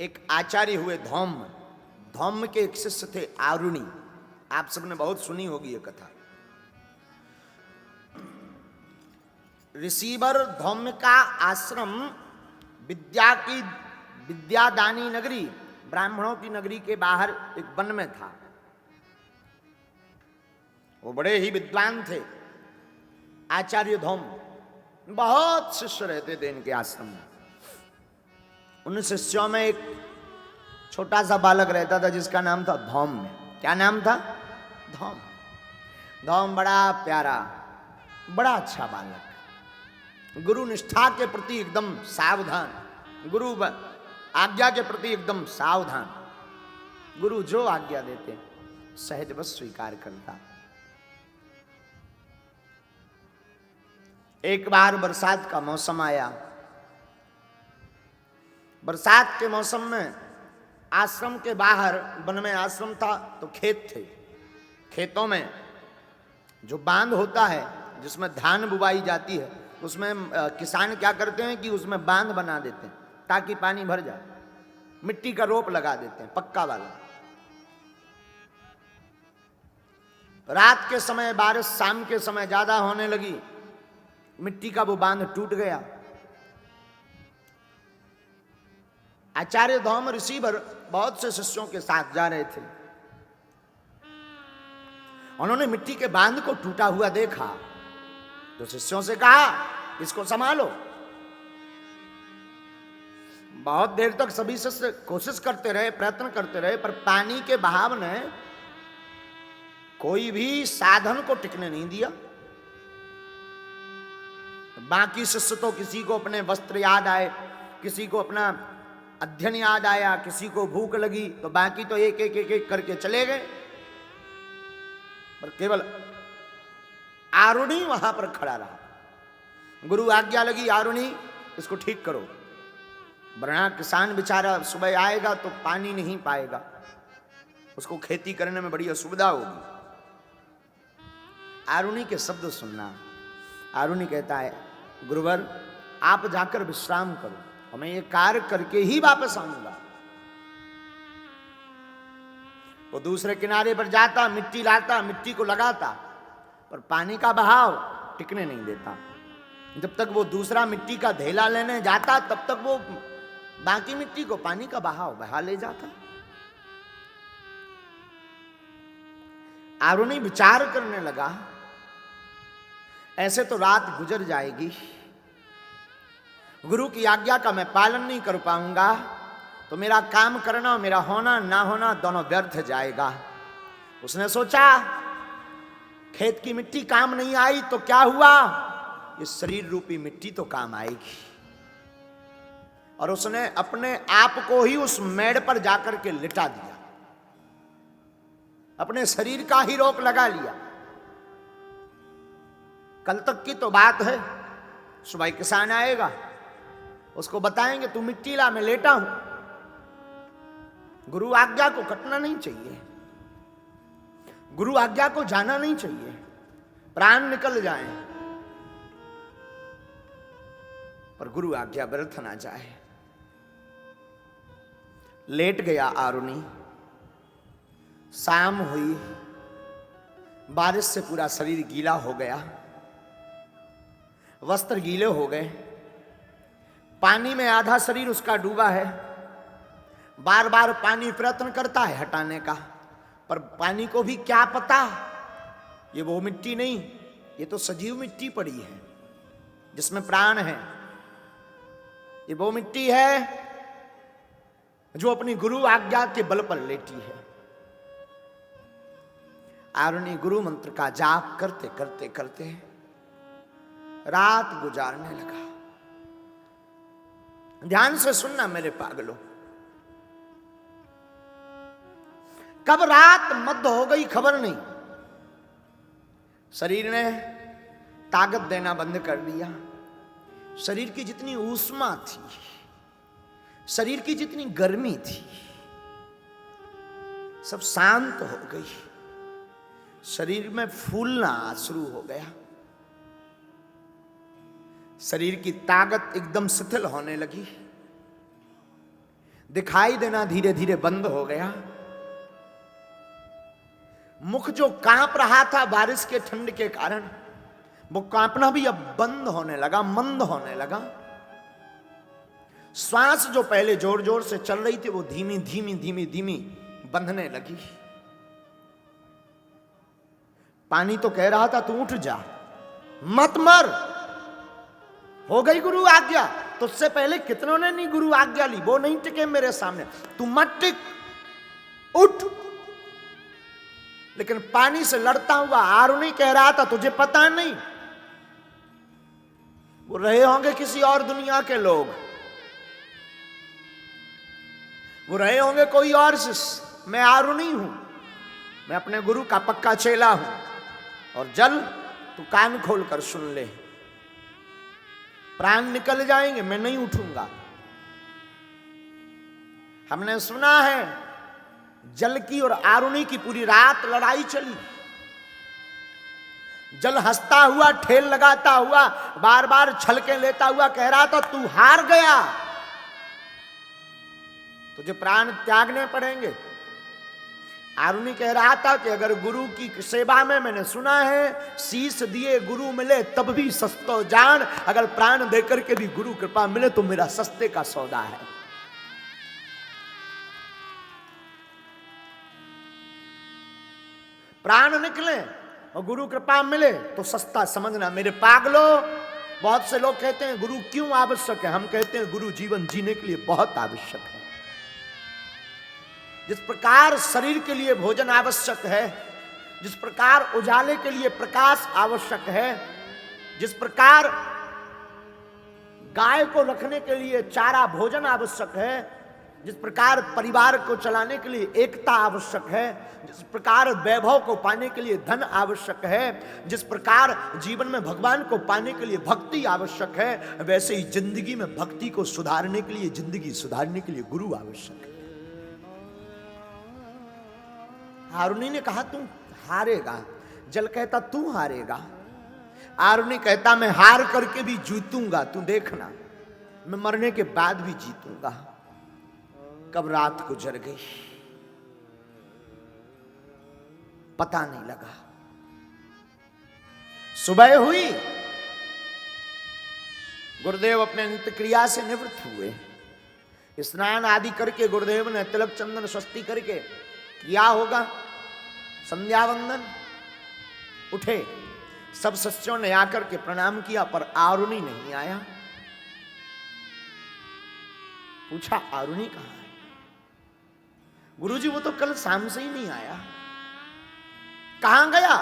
एक आचार्य हुए धौम्य। धौम्य के एक शिष्य थे आरुणि। आप सबने बहुत सुनी होगी ये कथा। ऋषिवर धौम्य का आश्रम विद्यादानी नगरी, ब्राह्मणों की नगरी के बाहर एक वन में था। वो बड़े ही विद्वान थे आचार्य धौम्य। बहुत शिष्य रहते थे इनके आश्रम में। उन शिष्यों में एक छोटा सा बालक रहता था जिसका नाम था धौम्य। क्या नाम था? धौम्य। धौम्य बड़ा प्यारा, बड़ा अच्छा बालक, गुरु निष्ठा के प्रति एकदम सावधान, गुरु आज्ञा के प्रति एकदम सावधान। गुरु जो आज्ञा देते सहज बस स्वीकार करता। एक बार बरसात का मौसम आया। बरसात के मौसम में आश्रम के बाहर, वन में आश्रम था तो खेत थे। खेतों में जो बांध होता है जिसमें धान बुवाई जाती है, उसमें किसान क्या करते हैं कि उसमें बांध बना देते हैं ताकि पानी भर जाए। मिट्टी का रोप लगा देते हैं पक्का वाला। रात के समय बारिश शाम के समय ज्यादा होने लगी, मिट्टी का वो बांध टूट गया। आचार्य धौम्य ऋषिवर बहुत से शिष्यों के साथ जा रहे थे। उन्होंने मिट्टी के बांध को टूटा हुआ देखा तो शिष्यों से कहा, इसको संभालो। बहुत देर तक सभी शिष्य कोशिश करते रहे, प्रयत्न करते रहे, पर पानी के बहाव ने कोई भी साधन को टिकने नहीं दिया। बाकी शिष्य तो किसी को अपने वस्त्र याद आए, किसी को अपना अध्ययन याद आया, किसी को भूख लगी, तो बाकी तो एक एक एक एक करके चले गए। पर केवल आरुणि वहां पर खड़ा रहा। गुरु आज्ञा लगी, आरुणि इसको ठीक करो, वरना किसान बेचारा सुबह आएगा तो पानी नहीं पाएगा, उसको खेती करने में बड़ी असुविधा होगी। आरुणि के शब्द सुनना। आरुणि कहता है, गुरुवर आप जाकर विश्राम करो और मैं ये कार्य करके ही वापस आऊंगा। वो दूसरे किनारे पर जाता, मिट्टी लाता, मिट्टी को लगाता, पर पानी का बहाव टिकने नहीं देता। जब तक वो दूसरा मिट्टी का ढेला लेने जाता तब तक वो बाकी मिट्टी को पानी का बहाव बहा ले जाता। आरुणि विचार करने लगा, ऐसे तो रात गुजर जाएगी, गुरु की आज्ञा का मैं पालन नहीं कर पाऊंगा तो मेरा काम करना, मेरा होना ना होना दोनों व्यर्थ जाएगा। उसने सोचा, खेत की मिट्टी काम नहीं आई तो क्या हुआ, ये शरीर रूपी मिट्टी तो काम आएगी। और उसने अपने आप को ही उस मेड़ पर जाकर के लिटा दिया, अपने शरीर का ही रोक लगा लिया। कल तक की तो बात है, सुबह किसान आएगा, उसको बताएंगे तू मिट्टी ला, मैं लेटा हूं। गुरु आज्ञा को कटना नहीं चाहिए, गुरु आज्ञा को जाना नहीं चाहिए, प्राण निकल जाए पर गुरु आज्ञा व्यर्थ ना जाए। लेट गया आरुणि। शाम हुई, बारिश से पूरा शरीर गीला हो गया, वस्त्र गीले हो गए, पानी में आधा शरीर उसका डूबा है। बार बार पानी प्रयत्न करता है हटाने का, पर पानी को भी क्या पता ये वो मिट्टी नहीं, ये तो सजीव मिट्टी पड़ी है जिसमें प्राण है। ये वो मिट्टी है जो अपनी गुरु आज्ञा के बल पर लेटी है। आरुणि गुरु मंत्र का जाप करते करते करते रात गुजारने लगा। ध्यान से सुनना मेरे पागलों, कब रात मध्य हो गई खबर नहीं। शरीर ने ताकत देना बंद कर दिया। शरीर की जितनी ऊष्मा थी, शरीर की जितनी गर्मी थी, सब शांत हो गई। शरीर में फूलना शुरू हो गया, शरीर की ताकत एकदम शिथिल होने लगी। दिखाई देना धीरे धीरे बंद हो गया। मुख जो कांप रहा था बारिश के ठंड के कारण, वो कांपना भी अब बंद होने लगा, मंद होने लगा। श्वास जो पहले जोर जोर से चल रही थी वो धीमी धीमी धीमी धीमी बंधने लगी। पानी तो कह रहा था तू उठ जा, मत मर, हो गई गुरु आज्ञा। तुझसे पहले कितनों ने नहीं गुरु आज्ञा ली, वो नहीं टिके मेरे सामने, तू मत टिक, उठ। लेकिन पानी से लड़ता हुआ आरुणि कह रहा था तुझे पता नहीं, वो रहे होंगे किसी और दुनिया के लोग, वो रहे होंगे कोई और शिष्य, मैं आरुणि हूं, मैं अपने गुरु का पक्का चेला हूं। और जल तू कान खोल कर सुन ले, प्राण निकल जाएंगे, मैं नहीं उठूंगा। हमने सुना है जल की और आरुणि की पूरी रात लड़ाई चली। जल हंसता हुआ, ठेल लगाता हुआ, बार बार छलके लेता हुआ कह रहा था तू हार गया, तुझे प्राण त्यागने पड़ेंगे। आरुणि कह रहा था कि अगर गुरु की सेवा में, मैंने सुना है शीश दिए गुरु मिले तब भी सस्तो जान, अगर प्राण देकर के भी गुरु कृपा मिले तो मेरा सस्ते का सौदा है। प्राण निकले और गुरु कृपा मिले तो सस्ता समझना मेरे पागलो। बहुत से लोग कहते हैं गुरु क्यों आवश्यक है, हम कहते हैं गुरु जीवन जीने के लिए बहुत आवश्यक है। जिस प्रकार शरीर के लिए भोजन आवश्यक है, जिस प्रकार उजाले के लिए प्रकाश आवश्यक है, जिस प्रकार गाय को रखने के लिए चारा भोजन आवश्यक है, जिस प्रकार परिवार को चलाने के लिए एकता आवश्यक है, जिस प्रकार वैभव को पाने के लिए धन आवश्यक है, जिस प्रकार जीवन में भगवान को पाने के लिए भक्ति आवश्यक है, वैसे ही जिंदगी में भक्ति को सुधारने के लिए, जिंदगी सुधारने के लिए गुरु आवश्यक है। आरुणि ने कहा तू हारेगा, जल कहता तू हारेगा, आरुणि कहता मैं हार करके भी जीतूंगा, तू देखना, मैं मरने के बाद भी जीतूंगा। कब रात गुजर गई पता नहीं लगा। सुबह हुई, गुरुदेव अपने नित्य क्रिया से निवृत्त हुए। स्नान आदि करके गुरुदेव ने तिलक चंदन स्वस्ति करके किया होगा संध्या वंदन, उठे। सब शिष्यों ने आकर के प्रणाम किया पर आरुणि नहीं आया। पूछा आरुणि कहां है? गुरुजी वो तो कल शाम से ही नहीं आया, कहां गया?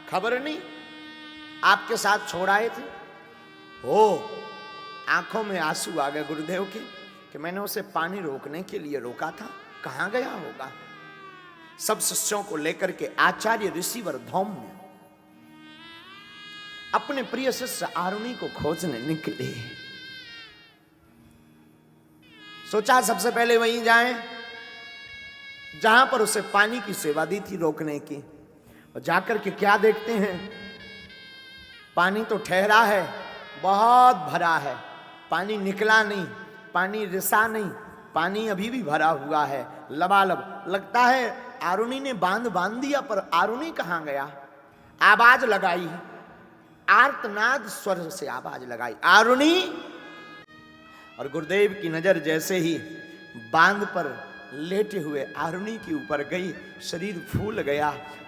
खबर नहीं, आपके साथ छोड़ आए थे। हो, आंखों में आंसू आ गए गुरुदेव के कि मैंने उसे पानी रोकने के लिए रोका था, कहां गया होगा। सब शिष्यों को लेकर के आचार्य ऋषिवर धौम्य अपने प्रिय शिष्य आरुणि को खोजने निकले। सोचा सबसे पहले वहीं जाएं जहां पर उसे पानी की सेवा दी थी रोकने की। और जाकर के क्या देखते हैं, पानी तो ठहरा है, बहुत भरा है, पानी निकला नहीं, पानी रिसा नहीं, पानी अभी भी भरा हुआ है लबालब। लगता है आरुणि ने बांध दिया, पर आरुणि कहां गया? आवाज लगाई, आर्तनाद स्वर से आवाज लगाई, आरुणि। और गुरुदेव की नजर जैसे ही बांध पर लेटे हुए आरुणि के ऊपर गई, शरीर फूल गया,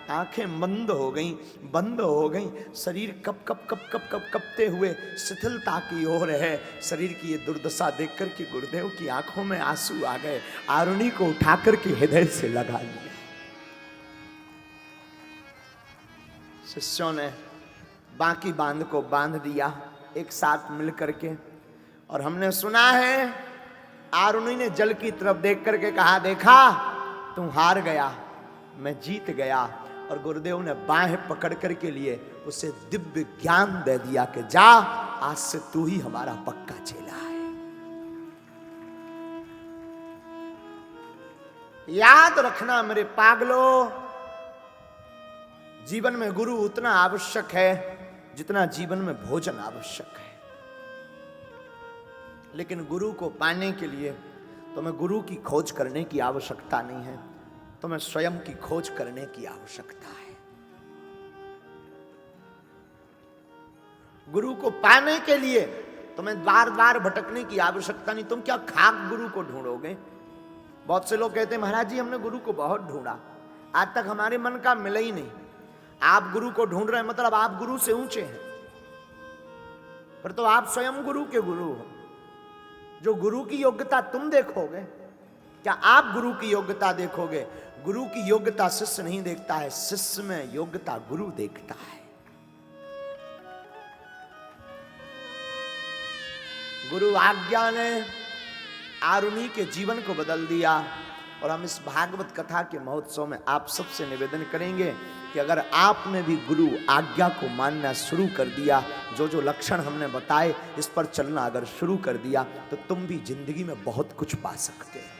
आंखें बंद हो गईं, शरीर कपते हुए शिथिलता की ओर है। शरीर की ये दुर्दशा देख करके गुरुदेव की आंखों में आंसू आ गए। आरुणि को उठा करके हृदय से लगा लिया। शिष्यों ने बाकी बांध को बांध दिया एक साथ मिल करके। और हमने सुना है आरुणि ने जल की तरफ देख करके कहा, देखा तू हार गया, मैं जीत गया। और गुरुदेव ने बाहें पकड़ करके लिए उसे दिव्य ज्ञान दे दिया कि जा, आज से तू ही हमारा पक्का चेला है। याद रखना मेरे पागलों, जीवन में गुरु उतना आवश्यक है जितना जीवन में भोजन आवश्यक है। लेकिन गुरु को पाने के लिए तुम्हें गुरु की खोज करने की आवश्यकता नहीं है, तुम्हें स्वयं की खोज करने की आवश्यकता है। गुरु को पाने के लिए तुम्हें द्वार द्वार भटकने की आवश्यकता नहीं। तुम क्या खाक गुरु को ढूंढोगे? बहुत से लोग कहते हैं महाराज जी हमने गुरु को बहुत ढूंढा, आज तक हमारे मन का मिला ही नहीं। आप गुरु को ढूंढ रहे हैं मतलब आप गुरु से ऊंचे हैं, पर तो आप स्वयं गुरु के गुरु हो। जो गुरु की योग्यता तुम देखोगे, क्या आप गुरु की योग्यता देखोगे? गुरु की योग्यता शिष्य नहीं देखता है, शिष्य में योग्यता गुरु देखता है। गुरु आज्ञा ने आरुणि के जीवन को बदल दिया। और हम इस भागवत कथा के महोत्सव में आप सबसे निवेदन करेंगे कि अगर आपने भी गुरु आज्ञा को मानना शुरू कर दिया, जो जो लक्षण हमने बताए इस पर चलना अगर शुरू कर दिया, तो तुम भी जिंदगी में बहुत कुछ पा सकते हैं।